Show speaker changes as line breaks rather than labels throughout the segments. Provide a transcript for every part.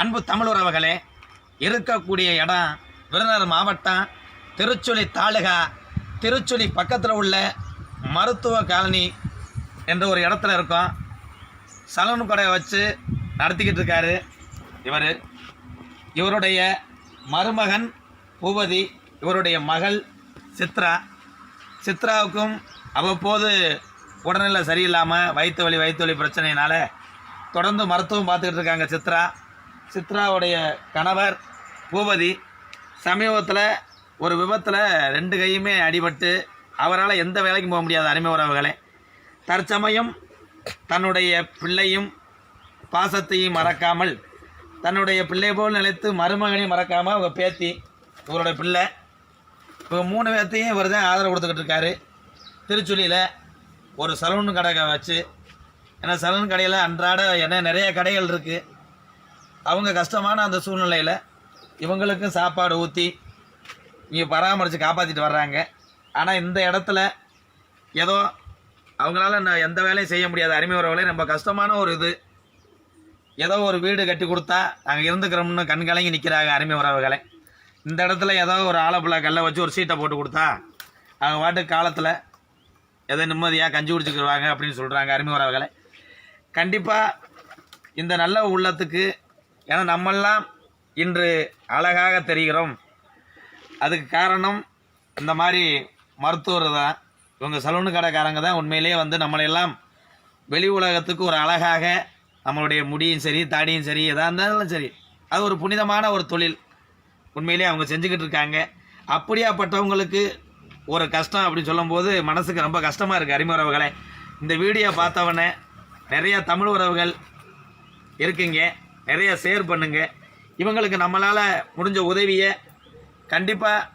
அன்பு தமிழ் உறவுகளே, இருக்கக்கூடிய இடம் விருதுநகர் மாவட்டம் திருச்சுழி தாலுகா, திருச்சுழி பக்கத்தில் உள்ள மருத்துவ காலனி என்ற ஒரு இடத்துல இருக்கோம். சலூன் கடையை வச்சு நடத்திக்கிட்டு இருக்காரு இவருடைய மருமகன் பூபதி, இவருடைய மகள் சித்ராவுக்கும் அவ்வப்போது உடல்நிலை சரியில்லாமல் வயிற்று வலி பிரச்சனையினால் தொடர்ந்து மருத்துவம் பார்த்துக்கிட்டு இருக்காங்க. சித்ராவுடைய கணவர் பூபதி சமீபத்தில் ஒரு விபத்தில் 2 கையுமே அடிபட்டு அவரால் எந்த வேலைக்கும் போக முடியாத அருமை உறவுகளே. தற்சமயம் தன்னுடைய பிள்ளையும் பாசத்தையும் மறக்காமல், தன்னுடைய பிள்ளை போல் நினைத்து மருமகனையும் மறக்காமல் அவங்க பேத்தி, இவருடைய பிள்ளை, இப்போ 3 பேர்த்தையும் இவர் தான் ஆதரவு கொடுத்துக்கிட்டு இருக்காரு. திருச்சுழியில் ஒரு சலூன் கடை வச்சு, ஏன்னா சலூன் கடையில் அன்றாட நிறைய கடைகள் இருக்குது. அவங்க கஷ்டமான அந்த சூழ்நிலையில் இவங்களுக்கும் சாப்பாடு ஊற்றி இங்கே பராமரித்து காப்பாற்றிட்டு வர்றாங்க. ஆனால் இந்த இடத்துல ஏதோ அவங்களால எந்த வேலையும் செய்ய முடியாத அருமை உறவுகளே, ரொம்ப கஷ்டமான ஒரு ஏதோ ஒரு வீடு கட்டி கொடுத்தா அங்கே இருந்துக்கிறோம்னு கண்கலங்கி நிற்கிறாங்க அருமை உறவுகளை. இந்த இடத்துல ஏதோ ஒரு ஆலப்புழா கல்லை வச்சு ஒரு சீட்டை போட்டு கொடுத்தா அவங்க பாட்டு காலத்தில் எதோ நிம்மதியாக கஞ்சி குடிச்சுக்கிடுவாங்க அப்படின்னு சொல்கிறாங்க அருமை உறவுகளை. கண்டிப்பாக இந்த நல்ல உள்ளத்துக்கு, ஏன்னா நம்மெல்லாம் இன்று அழகாக தெரிகிறோம், அதுக்கு காரணம் இந்த மாதிரி மருத்துவர் தான். இவங்க சலூனு கடைக்காரங்க தான் உண்மையிலேயே நம்மளையெல்லாம் வெளி உலகத்துக்கு ஒரு அழகாக, நம்மளுடைய முடியும் சரி தாடியும் சரி எதாக இருந்தாலும் சரி, அது ஒரு புனிதமான ஒரு தொழில். உண்மையிலேயே அவங்க செஞ்சுக்கிட்டு இருக்காங்க. அப்படியாப்பட்டவங்களுக்கு ஒரு கஷ்டம் அப்படின்னு சொல்லும்போது மனசுக்கு ரொம்ப கஷ்டமாக இருக்குது அருமை உறவுகளை. இந்த வீடியோ பார்த்தவொடனே நிறைய தமிழ் உறவுகள் இருக்குங்க, நிறைய ஷேர் பண்ணுங்க. இவங்களுக்கு நம்மளால் முடிஞ்ச உதவியை கண்டிப்பாக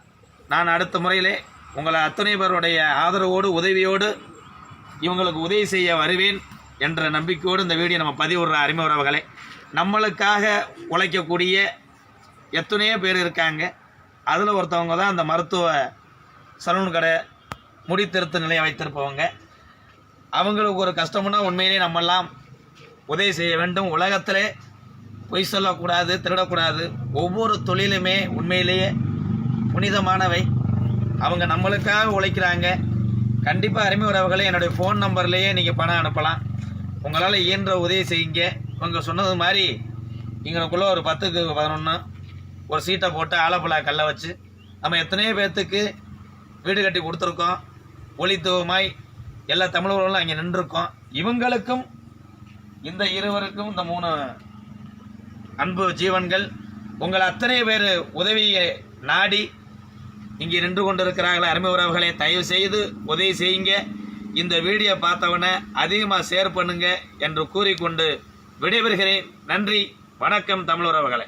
நான் அடுத்த முறையிலே உங்களை அத்தனை பேருடைய ஆதரவோடு உதவியோடு இவங்களுக்கு உதவி செய்ய வருவேன் என்ற நம்பிக்கையோடு இந்த வீடியோ நம்ம பதிவிடுற அருமை உறவுகளை. நம்மளுக்காக உழைக்கக்கூடிய எத்தனையோ பேர் இருக்காங்க. அதில் ஒருத்தவங்க தான் அந்த மருத்துவ சலூன் கடை முடித்திருத்த நிலையை வைத்திருப்பவங்க. அவங்களுக்கு ஒரு கஷ்டம்னா உண்மையிலே நம்மெல்லாம் உதவி செய்ய வேண்டும். உலகத்திலே பொய் சொல்லக்கூடாது, திருடக்கூடாது. ஒவ்வொரு தொழிலுமே உண்மையிலேயே புனிதமானவை. அவங்க நம்மளுக்காக உழைக்கிறாங்க. கண்டிப்பாக அருமை உறவுகளை, என்னுடைய ஃபோன் நம்பர்லேயே நீங்கள் பணம் அனுப்பலாம். உங்களால் இயன்ற உதவி செய்யுங்க. இவங்க சொன்னது மாதிரி இங்கனுக்குள்ளே ஒரு 10க்கு 11 ஒரு சீட்டை போட்டு ஆலப்புழா கல்லை வச்சு நம்ம எத்தனையோ பேர்த்துக்கு வீடு கட்டி கொடுத்துருக்கோம். ஒளித்துவமாய் எல்லா தமிழர்களும் அங்கே நின்றுருக்கோம். இவங்களுக்கும் இந்த இருவருக்கும் இந்த 3 அன்பு ஜீவன்கள் உங்கள் அத்தனை பேர் உதவியை நாடி இங்கே நின்று கொண்டிருக்கிறார்கள் அருமை உறவுகளை. தயவு செய்து உதவி செய்யுங்க. இந்த வீடியோ பார்த்தவன அதிகமாக ஷேர் பண்ணுங்க என்று கூறிக்கொண்டு விடைபெறுகிறேன். நன்றி, வணக்கம் தமிழ் உறவுகளை.